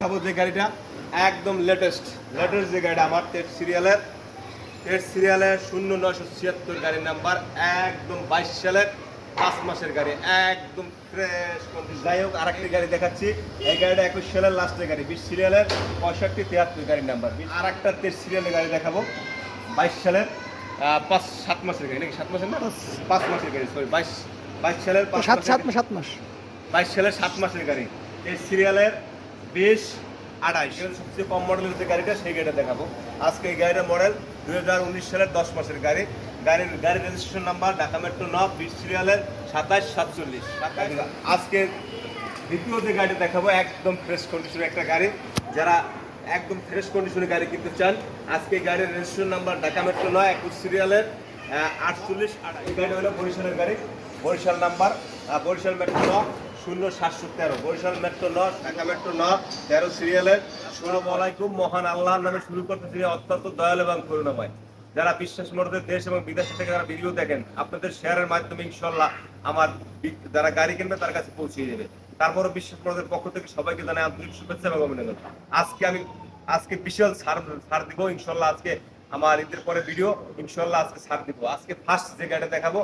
যে গাড়িটা একদম লেটেস্ট যে গাড়িটা আমার টেট সিরিয়ালের 0976 গাড়ির নাম্বার, একদম 22 সালের 5 মাসের গাড়ি, একদম ফ্রেশ কন্ডিশন। যাই হোক, আরেকটি গাড়ি দেখাচ্ছি। এই গাড়িটা 21 সালের লাস্টের গাড়ি, 20 সিরিয়ালের 6573 গাড়ির নাম্বার। আর একটা টেট সিরিয়ালের গাড়ি দেখাবো, 22 সালের 7 মাসের গাড়ি, নাকি 7 মাসের না 5 মাসের গাড়ি, সরি 22 সালের 5 মাস 22 সালের 7 মাসের গাড়ি, এই সিরিয়ালের 2028 সবচেয়ে কম মডেলের যে গাড়িটা, সেই গাড়িটা দেখাবো আজকে। এই গাড়িটার মডেল 2019 সালের 10 মাসের গাড়ি। গাড়ির রেজিস্ট্রেশন নাম্বার ঢাকা মেট্রো 9, 20 সিরিয়ালের 2747। আজকে দ্বিতীয় যে গাড়িটা দেখাবো, একদম ফ্রেশ কন্ডিশনের একটা গাড়ি। যারা একদম ফ্রেশ কন্ডিশনের গাড়ি কিনতে চান, আজকে গাড়ির রেজিস্ট্রেশন নাম্বার ঢাকা মেট্রো 9, 21 সিরিয়ালের 4828। এই গাড়িটা হলো বরিশালের গাড়ি, Barishal number, Barishal metro 9, 0713, Barishal metro 9, Dhaka metro 9, 13 সিরিয়ালের। আসসালামু আলাইকুম। মহান আল্লাহর নামে শুরু করতেছি, অত্যন্ত দয়ালু এবং করুণাময়। যারা বিশ্বাস মধ্যে দেশ এবং বিদেশ থেকে যারা ভিডিও দেখেন, আপনাদের শেয়ারের মাধ্যমে ইনশাল্লাহ আমার যারা গাড়ি কিনবে তার কাছে পৌঁছে যাবে। তারপরও বিশ্বাস মধ্যে পক্ষ থেকে সবাইকে জানাই আন্তরিক শুভেচ্ছা এবং অভিনন্দন। আজকে বিশাল ছাড় দিব ইনশাল্লাহ। আজকে আমার ঈদের পরে ভিডিও, ইনশাল্লাহ আজকে ছাড় দিব। আজকে ফার্স্ট যে গাড়িটা দেখাবো,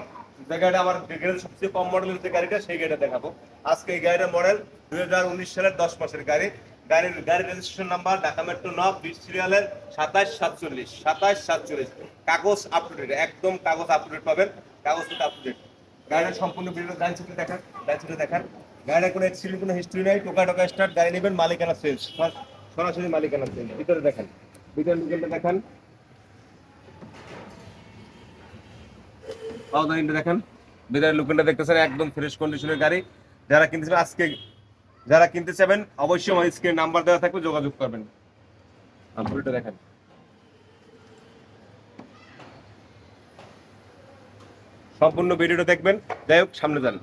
যে গাড়িটা আমার সবচেয়ে কম মডেলের যে গাড়িটা, সেই গাড়িটা দেখাবো আজকে। এই গাড়িটার মডেল 2019 সালের 10 মাসের গাড়ি। গাড়ির রেজিস্ট্রেশন নাম্বার ঢাকা মেট্রো 9, 20 সিরিয়ালের 2747। কাগজ আপ টু ডেট, একদম কাগজ আপ টু ডেট পাবেন, কাগজ আপ টু ডেট। গাড়ির সম্পূর্ণ ভিডিও ডান সাইডে দেখান। গাড়ির কোনো অ্যাক্সিডেন্ট, কোনো হিস্ট্রি নাই, টোকা স্টার্ট। গাড়ি নেবেন মালিকানা সেলস, সরাসরি মালিকানা সেলস। ভিতরে দেখান, ভিতরে লুকেলটা দেখান, পাওদানিটা দেখান। ভিতরে লুকেলটা দেখতেছেন, একদম ফ্রেশ কন্ডিশনের গাড়ি। যারা কিনতে চাবেন অবশ্যই আমার স্ক্রিনে নাম্বার দেওয়া থাকবে, যোগাযোগ করবেন। পুরোটা দেখেন, সম্পূর্ণ ভিডিওটা দেখবেন। যাই হোক, সামনে যান।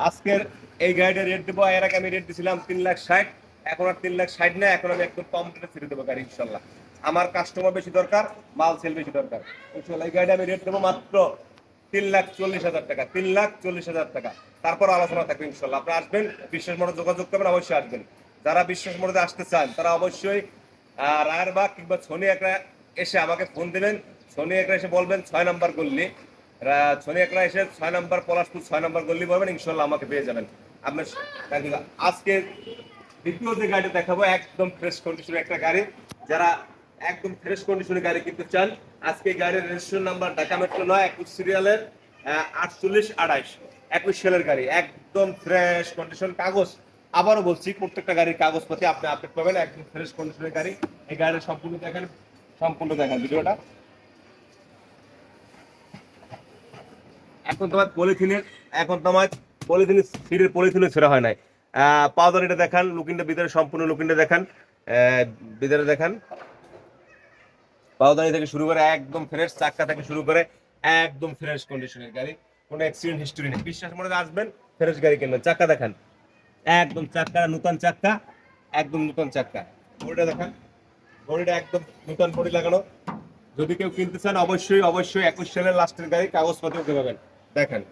আজকের এই গাড়িটা রেট দেবো, এর আগে আমি রেট দিয়েছিলাম 3,60,000, এখন আর 3,60,000 না, এখন আমি একদম কম রেটে ছেড়ে দেবো গাড়ি ইনশাল্লাহ। আমার কাস্টমার বেশি দরকার, মাল সেল বেশি দরকার ইনশাল্লাহ। এই গাড়িটা আমি রেট দেবো মাত্র 3,40,000 টাকা, 3,40,000 টাকা। তারপর আলোচনা থাকবে ইনশাল্লাহ। আপনি আসবেন, বিশ্বাস মোড়ে যোগাযোগ করবেন, অবশ্যই আসবেন। যারা বিশ্বাস মোড়ে আসতে চান তারা অবশ্যই রায়েরবাগ কিংবা শনি একটা এসে আমাকে ফোন দেবেন। শনি একটা এসে বলবেন 6 নাম্বার গল্লি, শনি একটা এসে 6 নাম্বার পলাশপুর 6 নাম্বার গল্লি বলবেন, ইনশাল্লাহ আমাকে পেয়ে যাবেন। আপনার আজকে দ্বিতীয় যে গাড়িটা দেখাবো, একদম ফ্রেশ কন্ডিশনের একটা গাড়ি। যারা একদম ফ্রেশ কন্ডিশনের গাড়ি কিনতে চান, আজকে গাড়ির রেজিস্ট্রেশন নাম্বার ঢাকা মেট্রো 9, 21 সিরিয়ালের 4828, 21 সালের গাড়ি, একদম ফ্রেশ কন্ডিশন। কাগজ আবারও বলছি, প্রত্যেকটা গাড়ির কাগজপাতি আপনি আপডেট পাবেন, একদম ফ্রেশ কন্ডিশনের গাড়ি। এই গাড়ির সম্পূর্ণ দেখেন ভিডিওটা। এখন তোমার সিটের পলিথিনে ছেঁড়া হয় নাই। পাউদারিটা দেখান, লুকিংটা ভিতরে, সম্পূর্ণ লুকিংটা দেখান, ভিতরে দেখান। পাউদানি থেকে শুরু করে একদম ফ্রেশ, চাক্কা থেকে শুরু করে একদম ফ্রেশ কন্ডিশনের গাড়ি, কোনো অ্যাক্সিডেন্ট হিস্টরি নেই। বিশ্বাস মনে আসবেন, ফ্রেশ গাড়ি কিনবেন। চাক্কা দেখান, একদম চাক্কা নতুন চাক্কা, একদম নতুন চাক্কা। ঘড়িটা দেখান, ঘড়িটা একদম নতুন ঘড়ি লাগানো। যদি কেউ কিনতে চান অবশ্যই 21 সালের লাস্টের গাড়ি, কাগজপত্র ওকে পাবেন। দেখেন,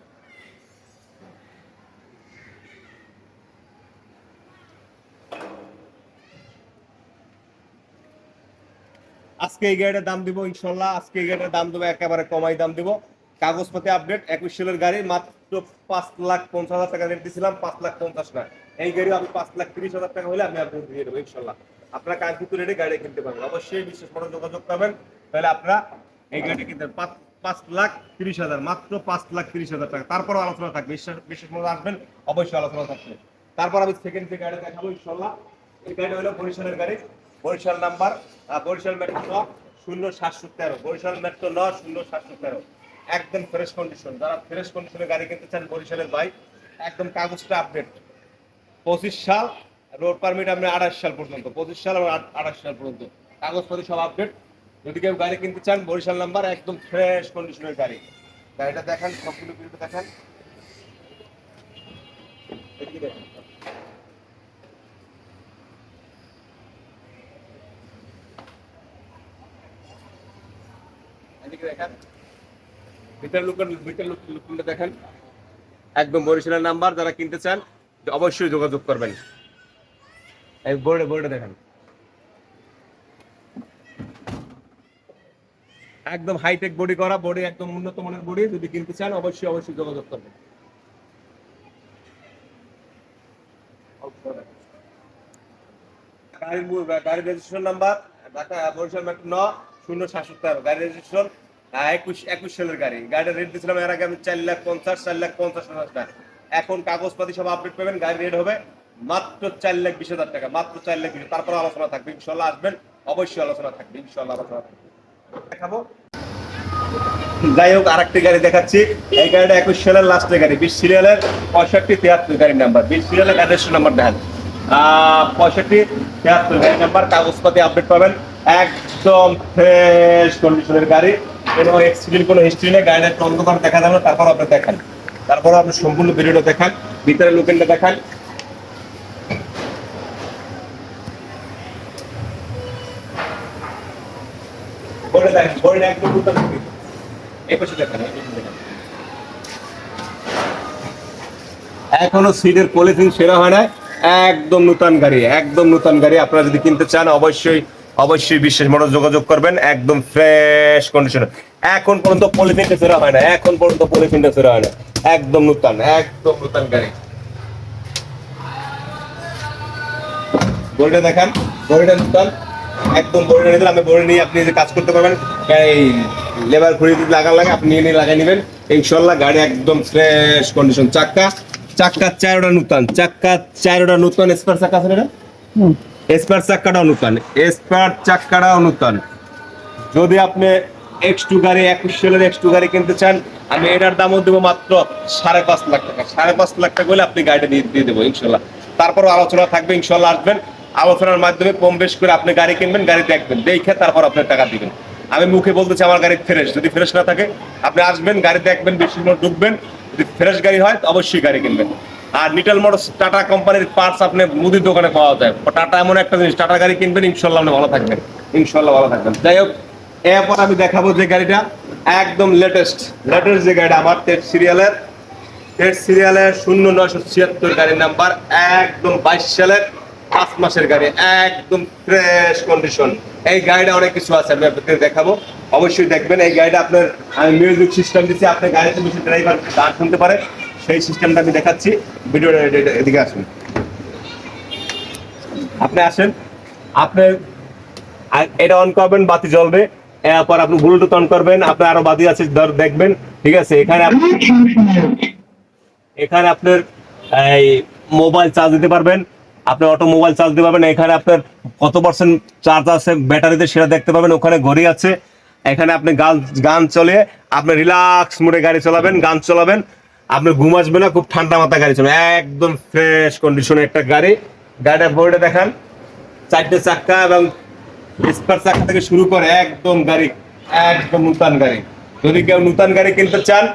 আজকে এই গাড়িটার দাম দিব ইনশাল্লাহ। আজকে এই গাড়িটার দাম দেবো একেবারে কমাই দাম দিব। কাগজপত্রে আপডেট, 21 সালের গাড়ি, মাত্র 5,50,000 টাকা রেট দিয়েছিলাম, 5,50,000 না। এই গাড়ি আমি 5,30,000 টাকা হলে আমি আপনাকে দিয়ে দেবো ইনশাল্লাহ। আপনারা কাঙ্ক্ষিত রেটে গাড়ি কিনতে পারবেন, অবশ্যই বিশ্বাস করে যোগাযোগ করবেন। তাহলে আপনারা এই গাড়িটা কিনতে 5,30,000, মাত্র 5,30,000 টাকা। তারপরও আলোচনা থাকবে, বিশেষ মতো আসবেন, অবশ্যই আলোচনা থাকবে। তারপর আমি সেকেন্ড যে গাড়ি দেখাবো ইনশাল্লাহ। এই গাড়ি হলো বরিশালের গাড়ি, Barishal number, Barishal metro 0713, Barishal metro 0713, একদম ফ্রেশ কন্ডিশন। যারা ফ্রেশ কন্ডিশনের গাড়ি কিনতে চান, বরিশালের বাইক, একদম কাগজটা আপডেট। 25 সাল, রোড পারমিট আপনি 28 সাল পর্যন্ত, 25 সাল এবং 28 সাল পর্যন্ত কাগজপত্র সব আপডেট। যদি কেউ গাড়ি কিনতে চান, বরিশাল নাম্বার, একদম ফ্রেশ কন্ডিশনের গাড়ি। গাড়িটা দেখান, সম্পূর্ণ ভিডিওটা দেখান, এদিকে দেখেন, এদিকে দেখেন, ভিতরে লুকটা দেখেন। একদম বরিশালের নাম্বার। যারা কিনতে চান অবশ্যই যোগাযোগ করবেন। এই বোর্ডে দেখেন, একদম হাইটেক বডি করা, বডি একদম উন্নত মানের বডি। যদি কিনতে চান অবশ্যই যোগাযোগ করবেন। গাড়ির registration number Dhaka Barishal metro 9 077, গাড়ি রেজিস্ট্রেশন 21 সালের গাড়ি। গাড়ির রেট দিয়েছিলাম এর আগে আমি 4,50,000 টাকা। এখন কাগজপাতি সব আপডেট পাবেন। গাড়ি রেট হবে মাত্র 4,20,000 টাকা, মাত্র 4,20,000। তারপর আলোচনা থাকবে ইনশাল্লাহ, আসবেন অবশ্যই আলোচনা থাকবে ইনশাল্লাহ, আলোচনা থাকবে। দেখাবো। যাই হোক, আরেকটি গাড়ি দেখাচ্ছি। এই গাড়িটা 21 সালের লাস্টের গাড়ি, 20 সিরিয়ালের 6573 গাড়ির নাম্বার। 20 সিরিয়ালের গাড়ির নাম্বার দেখেন, 6573 গাড়ির নাম্বার। কাগজপাতি আপডেট পাবেন, একদম ফ্রেশ কন্ডিশনের গাড়ি, কোনো অ্যাক্সিডেন্ট কোনো হিস্ট্রি নেই। গাড়িটা একটু অন্ধকার দেখা যাবে, তারপর আপনি দেখান, তারপর আপনি সম্পূর্ণ ভিডিওটা দেখান, ভিতরে লুকিংটা দেখান। বলে দেখেন, বলে একদম নতুন। এই পাশে দেখেন, এখনো সিটের পলিথিন সেরা হয় না, একদম নতুন গাড়ি, একদম নতুন গাড়ি। আপনারা যদি কিনতে চান অবশ্যই বিশ্বাস মোটর যোগাযোগ করবেন। একদম ফ্রেশ কন্ডিশন, এখন পর্যন্ত পলিথিনটা সেরা হয় না, এখন পর্যন্ত পলিথিনটা সেরা হয় না, একদম নতুন গাড়ি। বডিটা দেখান, বডিটা নতুন, একদম বডিটা নিতে আমি বডি নিয়ে আপনি যে কাজ করতে পারবেন। এই লেবার ঘুরিয়ে দিতে লাগে, আপনি নিয়ে লাগাই নেবেন ইনশাল্লাহ। গাড়ি একদম ফ্রেশ কন্ডিশন। চাক্কা চারোটা নতুন, স্পার চাক্কা আছে না, স্পার চাক্কাটাও নতুন, যদি আপনি X2 গাড়ি 21 সালের X2 গাড়ি কিনতে চান, আমি এটার দামও দেবো মাত্র 5.5 লাখ টাকা। 5.5 লাখ টাকা হলে আপনি গাড়িটা দিয়ে দেবো ইনশাল্লাহ। তারপর আলোচনা থাকবে ইনশাল্লাহ, আসবেন আলোচনার মাধ্যমে কম বেশ করে আপনি গাড়ি কিনবেন, গাড়ি দেখবেন, দেখে তারপর আপনার টাকা দিবেন। আমি মুখে বলতেছি আমার গাড়ি ফ্রেশ, যদি ফ্রেশ না থাকে আপনি আসবেন, গাড়ি দেখবেন, বেশি ঢুকবেন, যদি ফ্রেশ গাড়ি হয় অবশ্যই গাড়ি কিনবেন। আর নিটল মোটরস টাটা কোম্পানির পার্টস আপনি মুদির দোকানে পাওয়া যায়। টাটা এমন একটা জিনিস, টাটা গাড়ি কিনবেন ইনশাল্লাহ আপনি ভালো থাকবেন, ইনশাল্লাহ ভালো থাকবেন। যাই হোক, এরপর আমি দেখাবো যে গাড়িটা একদম লেটেস্ট যে গাড়িটা আমার টেট সিরিয়ালের 0976 গাড়ির নাম্বার, একদম 22 সালের 5 মাসের গাড়ি, একদম ফ্রেশ কন্ডিশন। এই গাড়িটা অনেক কিছু আছে, আমি আপনাদের দেখাবো, অবশ্যই দেখবেন। এই গাড়িটা আপনার আমি মিউজিক সিস্টেম দিচ্ছি, আপনার গাড়িতে বেশি ড্রাইভার গান শুনতে পারে, সেই সিস্টেমটা আমি দেখাচ্ছি। ভিডিওটা এদিকে আসুন, আপনি আসেন, আপনি এটা অন করবেন, বাতি জ্বলবে। এরপর আপনি ব্লুটুথ অন করবেন, আপনার আরো বাতি আছে দেখবেন, ঠিক আছে। এখানে আপনার এই মোবাইল চার্জ দিতে পারবেন, আপনি অটো মোবাইল চার্জ দিতে পারবেন। এখানে আপনার কত পার্সেন্ট চার্জ আছে ব্যাটারিতে সেটা দেখতে পাবেন। ওখানে ঘড়ি আছে, এখানে আপনি গান চলে, আপনি রিল্যাক্স মোডে গাড়ি চালাবেন, গান চালাবেন, আপনি ঘুম আসবে না, খুব ঠান্ডা মাথা গাড়ি চালাবেন, একদম ফ্রেশ কন্ডিশনে একটা গাড়ি। গাড়িটার বডিটা দেখান, 4টে চাক্কা এবং স্পার চাক্কা থেকে শুরু করে একদম গাড়ি, একদম নতুন গাড়ি। যদি কেউ নতুন গাড়ি কিনতে চান,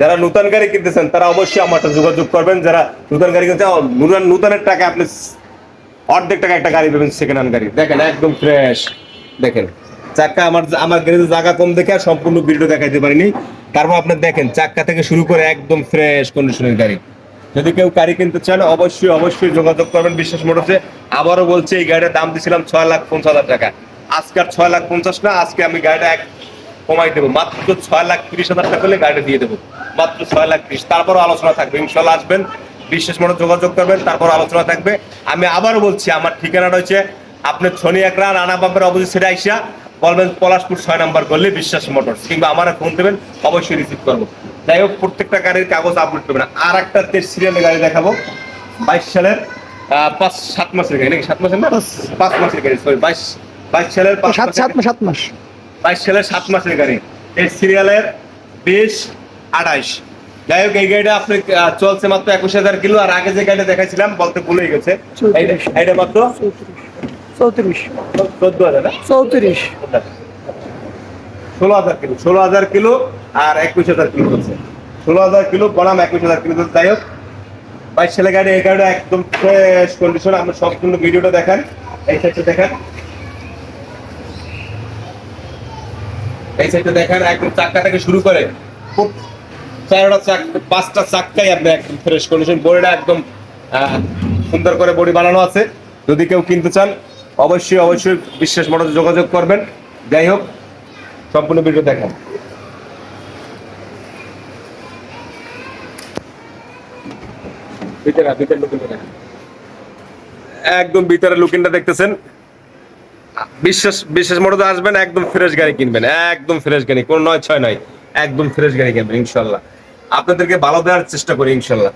যারা নতুন গাড়ি কিনতেছেন তারা অবশ্যই আমার সাথে যোগাযোগ করবেন। যারা নতুন গাড়ি কিনতে চান, নতুনের টাকা আপনি অর্ধেক টাকা একটা গাড়ি পাবেন, সেকেন্ড হ্যান্ড গাড়ি। দেখেন একদম ফ্রেশ, দেখেন চাক্কা, আমার গাড়িতে জায়গা কম দেখে আর সম্পূর্ণ ভিডিও দেখাইতে পারিনি। তারপর আপনি দেখেন চাক্কা থেকে শুরু করে একদম ফ্রেশ কন্ডিশনের গাড়ি। যদি কেউ গাড়ি কিনতে চান অবশ্যই যোগাযোগ করবেন বিশ্বাস মোটরসে। আবারও বলছি, এই গাড়িটার দাম দিয়েছিলাম 6,50,000 টাকা, আজকে আর 6,50,000 না, আজকে আমি গাড়িটা কমাই দেবো, মাত্র 6,30,000 টাকা হলে গাড়িটা দিয়ে দেবো, মাত্র 6,30,000। তারপরও আলোচনা থাকবে ইনশাল্লাহ, আসবেন বিশ্বাস মোটর যোগাযোগ করবেন, তারপর আলোচনা থাকবে। আমি আবারও বলছি, আমার ঠিকানাটা হচ্ছে আপনি ছনি একরা রানা পাম্পের অপোজিট সাইডে আইসা বলবেন পলাশপুর 6 নাম্বার করলে বিশ্বাস মোটরস, কিংবা আমার ফোন দেবেন, অবশ্যই রিসিভ করবো। যাই হোক, প্রত্যেকটা গাড়ির কাগজ আপলোড করবেন। আর একটা তেজ সিরিয়ালের গাড়ি দেখাবো, 22 সালের 7 মাসের গাড়ি, নাকি 7 মাসের না 5 মাসের গাড়ি, সরি 22 সালের 7 মাস 22 সালের 7 মাসের গাড়ি, এই সিরিয়ালের 2028। যাই হোক, এই গাড়িটা আপনি চলছে মাত্র 21,000 কিলো। আর আগে যে গাড়িটা দেখাইছিলাম বলতে ভুলে গেছে, এইটা মাত্র 14,000 না 16,000 কিলো, 16,000 কিলো আর 21,000 কিলো চলছে, 16,000 কিলো বনাম 21,000 কিলো। যাই হোক, 22 সালের গাড়ি, এই গাড়িটা একদম ফ্রেশ কন্ডিশন। আপনি সম্পূর্ণ ভিডিওটা দেখান, এই সাইডটা দেখান, এই সাইডটা দেখান, একদম চাক্কা থেকে শুরু করে খুব চারটা চাক 5টা চাক্কাই আপনি একদম ফ্রেশ কন্ডিশন, বডিটা একদম সুন্দর করে বডি বানানো আছে। যদি কেউ কিনতে চান অবশ্যই অবশ্যই বিশ্বাস মোটরসে যোগাযোগ করবেন। যাই হোক, সম্পূর্ণ ভিডিও দেখেন। একদম ভিতরে লুকিংটা দেখতেছেন। বিশ্বাস বিশ্বাস মোটরসে আসবেন, একদম ফ্রেশ গাড়ি কিনবেন, একদম ফ্রেশ গাড়ি, কোনো 9-6 নয়, একদম ফ্রেশ গাড়ি কিনবেন ইনশাল্লাহ। আপনাদেরকে ভালো দেওয়ার চেষ্টা করি ইনশাল্লাহ।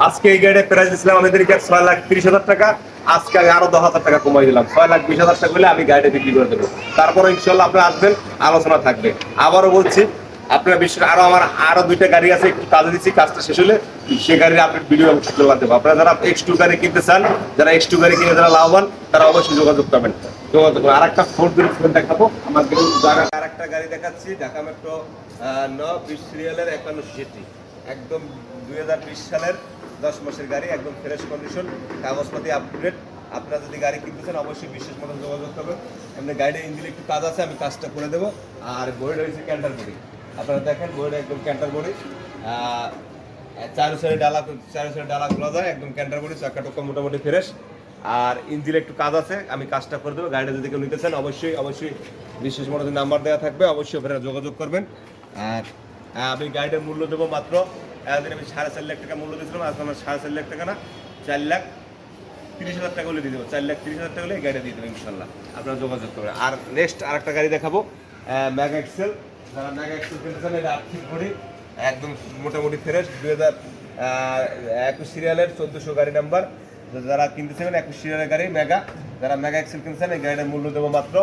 আজকে এই গাড়ির প্রাইস দিচ্ছিলাম আমাদেরকে 6,30,000 টাকা। আজকে আমি আরো 10,000 টাকা কমাই দিলাম, 6,20,000 টাকা হলে আমি গাড়িটা বিক্রি করে দেবো। তারপরে ইনশাল্লাহ আপনি আসবেন, আলোচনা থাকবে। আবারও বলছি, আপনার বিশ্বাস আরো 2টা গাড়ি আছে, একটু কাজে দিচ্ছি, কাজটা শেষ হলে সে গাড়ির আপডেট ভিডিও অবশ্যই চলে দেবো। আপনারা যারা X2 গাড়ি কিনতে চান, যারা X2 গাড়ি কিনে যারা লাভবান, তারা অবশ্যই যোগাযোগ করবেন। আর একটা 407 দেখাবো, আমার আর একটা গাড়ি দেখাচ্ছি, ঢাকা মেট্রো 9 সিরিয়ালের 51 একদম 2020 সালের 10 মাসের গাড়ি, একদম ফ্রেশ কন্ডিশন, কাগজপাতি আপডেট। আপনারা যদি গাড়ি কিনতে চান অবশ্যই বিশ্বাস মতো যোগাযোগ করবেন। এমনি গাড়িটা ইঞ্জিনে একটু কাজ আছে, আমি কাজটা করে দেবো। আর বইটা হয়েছে ক্যান্টার বডি, আপনারা দেখেন বইটা একদম ক্যান্টার বডি, চারো সাইডে ডালা খোলা যায়, একদম ক্যান্টার বডি, চাকা টোকা মোটামুটি ফ্রেশ। আর ইঞ্জিনে একটু কাজ আছে, আমি কাজটা করে দেবো। গাড়িটা যদি কেউ নিতে চান অবশ্যই অবশ্যই বিশ্বাস মতো নাম্বার দেওয়া থাকবে, অবশ্যই আপনারা যোগাযোগ করবেন। আর আমি গাড়িটার মূল্য দেবো মাত্র, একদিন আমি 4.5 লাখ টাকা মূল্য দিয়েছিলাম, আজকে আমার 4.5 লাখ টাকা না, 4,30,000 টাকা হলে দিয়ে দেবো। 4,30,000 টাকা হলে এই গাড়িটা দিয়ে দেবো ইনশাল্লাহ, আপনারা যোগাযোগ করবেন। আর নেক্সট আরেকটা গাড়ি দেখাবো, মেগা এক্সেল। যারা মেগা এক্সেল কিনতে চান, এটা আর্থিক করি, একদম মোটামুটি ফ্রেশ, 2021 সিরিয়ালের 1400 গাড়ি নাম্বার। যারা কিনতে চান 21 সিরিয়ালের গাড়ি মেগা, যারা মেগা এক্সেল কিনতে চান, এই গাড়িটার মূল্য দেবো মাত্র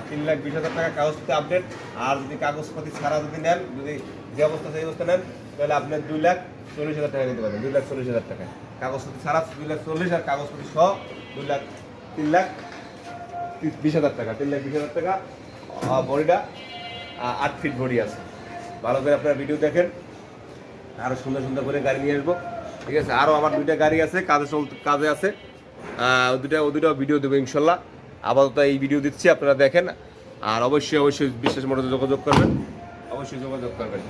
3,20,000 টাকা কাগজপত্র আপডেট। আর যদি কাগজপাতি ছাড়া যদি নেন, যদি যে অবস্থা সেই অবস্থা নেন, তাহলে আপনি 2,40,000 টাকা নিতে পারবেন। 2,40,000 টাকা কাগজপত্র ছাড়া 2,40,000, আর কাগজপত্র সহ 3,20,000 টাকা। 3,20,000 টাকা বডিটা 8 ফিট বডি আছে। ভালো করে আপনারা ভিডিও দেখেন, আরো সুন্দর সুন্দর করে গাড়ি নিয়ে আসবো, ঠিক আছে। আরও আমার 2টা গাড়ি আছে, কাজে আছে, ও দুটো ভিডিও দেবো ইনশাল্লাহ। আপাতত এই ভিডিও দিচ্ছি, আপনারা দেখেন। আর অবশ্যই অবশ্যই বিশ্বাস মতো যোগাযোগ করবেন, অবশ্যই যোগাযোগ করবেন।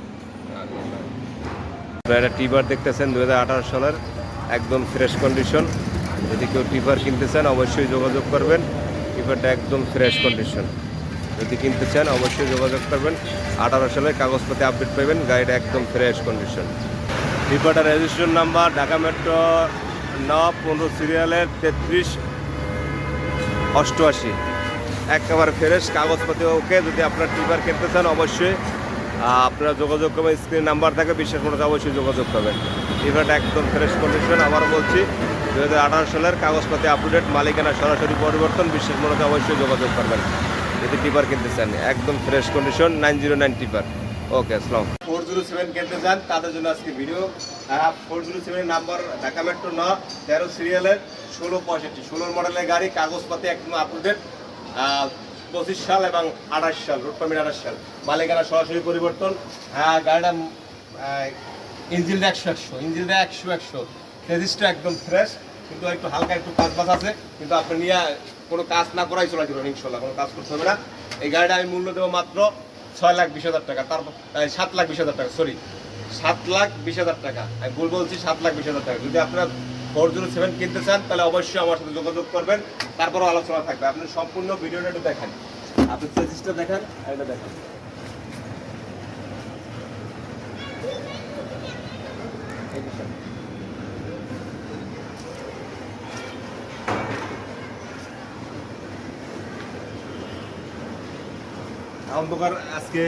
একটা টিপার দেখতেছেন 2018 সালের, একদম ফ্রেশ কন্ডিশন। যদি কেউ টিপার কিনতে চান অবশ্যই যোগাযোগ করবেন, টিপারটা একদম ফ্রেশ কন্ডিশন। যদি কিনতে চান অবশ্যই যোগাযোগ করবেন। 18 সালের কাগজপাতি আপডেট পাবেন, গাড়িটা একদম ফ্রেশ কন্ডিশন। টিপারটার রেজিস্ট্রেশন নাম্বার ঢাকা মেট্রো 9 15 সিরিয়ালের 3388, একেবারে ফ্রেশ, কাগজপাতি ওকে। যদি আপনার টিপার কিনতে চান অবশ্যই আপনারা যোগাযোগ করবেন, স্ক্রিন নাম্বার থাকে, বিশ্বাস মতো অবশ্যই যোগাযোগ করবেন। টিপারটা একদম ফ্রেশ কন্ডিশন, আবার বলছি 2018 সালের কাগজপাতি আপডেট, মালিকানা সরাসরি পরিবর্তন, বিশ্বাস মতো অবশ্যই যোগাযোগ করবেন যদি টিপার কিনতে চান। একদম ফ্রেশ কন্ডিশন, 909 টিপার। ওকে, আসসালাম। 407 কিনতে চান তাদের জন্য আজকে ভিডিও। 407 নাম্বার ঢাকা মেট্রো 9 13 সিরিয়ালের 1665, 16 মডেলের গাড়ি, কাগজপাতি একদম আপডেট, 25 সাল এবং 28 সাল, রোড পারমিট 28 সাল, মালিকানা সরাসরি পরিবর্তন। গাড়িটা ইঞ্জিনটা 100, রেজিস্টার একদম ফ্রেশ, কিন্তু একটু হালকা একটু কাজ বাজ আছে, কিন্তু আপনি নিয়ে কোনো কাজ না করাই চলে যাবেন ইনশাল্লাহ, কোনো কাজ করতে হবে না। এই গাড়িটা আমি মূল্য দেবো মাত্র 6,20,000 টাকা, তারপর 7,20,000 টাকা, সরি 7,20,000 টাকা, আমি ভুল বলছি, 7,20,000 টাকা। যদি আপনারা 407 কিনতে চান তাহলে অবশ্যই আমার সাথে যোগাযোগ করবেন, তারপরও আলোচনা থাকবে। আপনি সম্পূর্ণ ভিডিওটা একটু দেখেন, আপনি চেজিসটা দেখেন, এটা দেখেন। অন্ধকার আজকে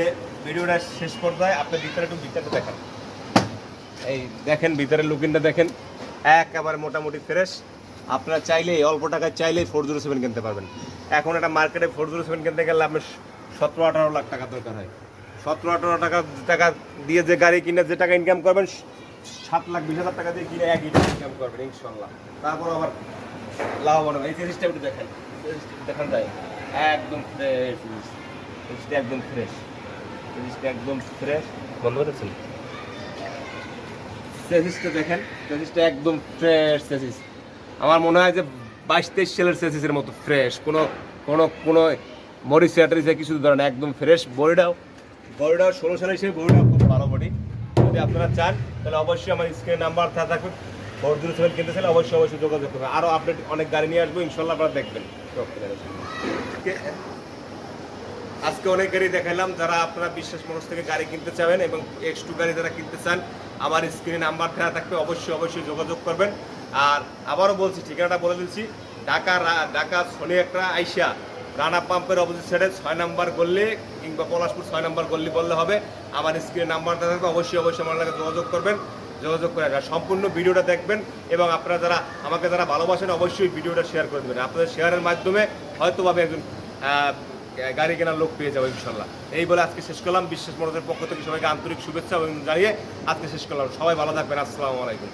ভিডিওটা শেষ পর্যায়ে আপনি ভিতরটা দেখেন, এই দেখেন ভিতরের লুকিংটা দেখেন, একেবারে মোটামুটি ফ্রেশ। আপনারা চাইলেই অল্প টাকায় চাইলেই 407 কিনতে পারবেন। এখন একটা মার্কেটে 407 কিনতে গেলে আপনার 17-18 লাখ টাকা দরকার হয়। 17-18 টাকা দিয়ে যে গাড়ি কিনে যে টাকা ইনকাম করবেন, 7,20,000 টাকা দিয়ে কিনে একই টাকা ইনকাম করবেন ইনশাল্লাহ। তারপর আবার লাভবান হবে। এই জিনিসটা একটু দেখেন, দেখান যায় একদম ফ্রেশ, একদম ফ্রেশ, একদম ফ্রেশ। বন্ধ করেছেন চেসিসটা দেখেন, চেসিসটা একদম ফ্রেশ চেসিস। আমার মনে হয় যে 22-23 সালের সেসিসের মতো ফ্রেশ, কোনো কোনো কোনো মরিচা টরিচা কিছু ধরে না, একদম ফ্রেশ। বডিটাও 16 সালের সেই বডিটাও খুব ভালো বডি। যদি আপনারা চান তাহলে অবশ্যই আমার স্ক্রিনে নাম্বার থাকবে, 407 কিনতে চাইলে অবশ্যই যোগাযোগ করবেন। আরও আপডেট অনেক গাড়ি নিয়ে আসবো ইনশাল্লাহ, আপনারা দেখবেন। আজকে অনেক গাড়ি দেখালাম, যারা আপনারা বিশ্বাস মানুষ থেকে গাড়ি কিনতে চাবেন এবং X2 গাড়ি যারা কিনতে চান আমার স্ক্রিনে নাম্বার থাকবে, অবশ্যই যোগাযোগ করবেন। আর আবারও বলছি, ঠিকানাটা বলে দিচ্ছি, ঢাকা শনি একটা আইসা রানা পাম্পের অপোজিট সাইডে 6 নম্বর গল্লি কিংবা পলাশপুর 6 নম্বর গল্লি বললে হবে। আমার স্ক্রিনে নাম্বারটা থাকবে, অবশ্যই আমার লাগে যোগাযোগ করবেন, যোগাযোগ করে সম্পূর্ণ ভিডিওটা দেখবেন। এবং আপনারা আমাকে যারা ভালোবাসেন অবশ্যই ভিডিওটা শেয়ার করে দেবেন। আপনাদের শেয়ারের মাধ্যমে হয়তোভাবে একজন গাড়ি কেনার লোক পেয়ে যাবো ইনশাল্লাহ। এই বলে আজকে শেষ করলাম। বিশ্বাস মোটরসের পক্ষ থেকে সবাইকে আন্তরিক শুভেচ্ছা এবং জানিয়ে আজকে শেষ করলাম। সবাই ভালো থাকবেন। আসসালামু আলাইকুম।